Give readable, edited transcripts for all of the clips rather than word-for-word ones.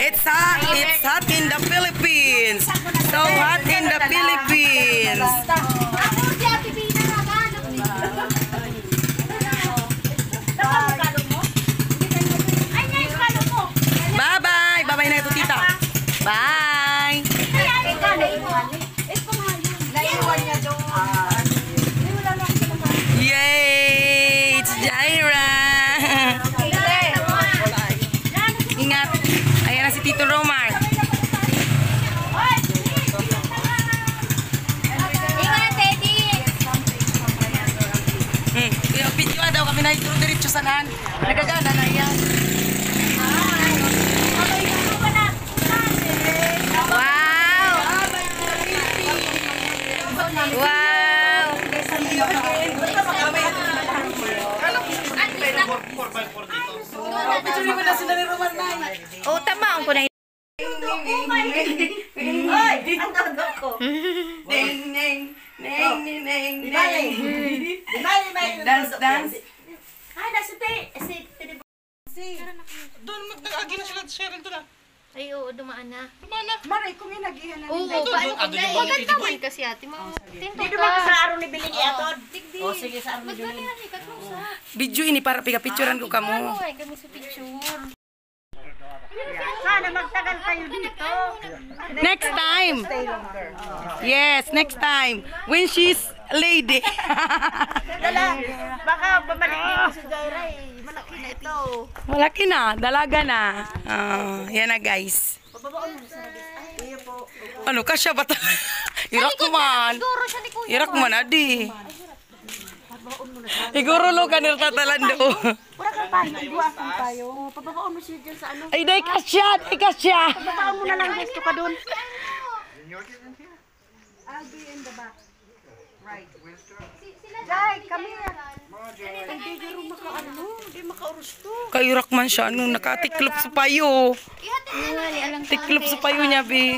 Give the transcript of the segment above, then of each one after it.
It's hot. It's hot in the Philippines. So hot in the Philippines. Bye-bye. Bye-bye na ito, tita. Bye. Yay! It's Jaira. Ingat. Ayan na si Tito Romar. Ingat, Teddy. Video daw kami na ito diretso sanan. Nagagana na yan. Wow! Wow! Oh, tama ko na. Ay, ang todo ko. Ning ning ning ning ning. Dance, dance. Ay, nasa Doon mag-agi na sila Cheryl doon ah. Ay, oo, dumaan na. Mana? Maray, kung yung nagihan na. Oo, paano kung dahil? Maganda man kasi ate. Tinto Dito ka. ba sa araw ni Biling Iatod? Digdi. O, sige, sa araw ni Magdali Biling. na ni katlong sa. Video ini para piga-picturean ko kamo. Ano ay kami sa picture. Sana magtagal kayo dito. Next time. Yes, next time. When she's lady. Dala, baka bumalik dito si Jaira eh. Malaki na ito. Malaki na, dalaga na. Yan na guys. Pababaon mo sa nabis. Ay, iyo po. Ano kasya ba? Irak man. Siguro siya ni Kuya. Irak man adi. Siguro lo kanil tatalando. Wala kang payo. Dua kang payo. Pababaon mo siya dyan sa ano. Ay day kasya, day kasya. Pababaon mo na lang gusto ka dun. I'll be in the back. Right. Jai, come here. Hindi garo makaano. Hindi makaurus to. Kairak man siya nung nakatiklop sa payo. Ihatid na nga ni alang Tiklop sa payo niya bi.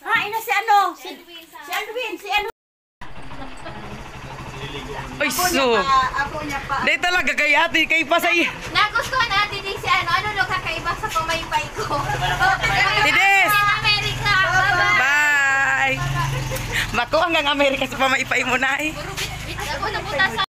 Ha, ina si ano? Si Alvin, si ano? Ay so. Ako niya pa. Day talaga kay ate kay pa sa Nagustuhan natin din si ano no kakaiba sa pamaypay ko. Tides. America. Bye-bye. Bye. Mako hanggang Amerika sa pamaipay mo na eh. Puro bit-bit ako nabutas.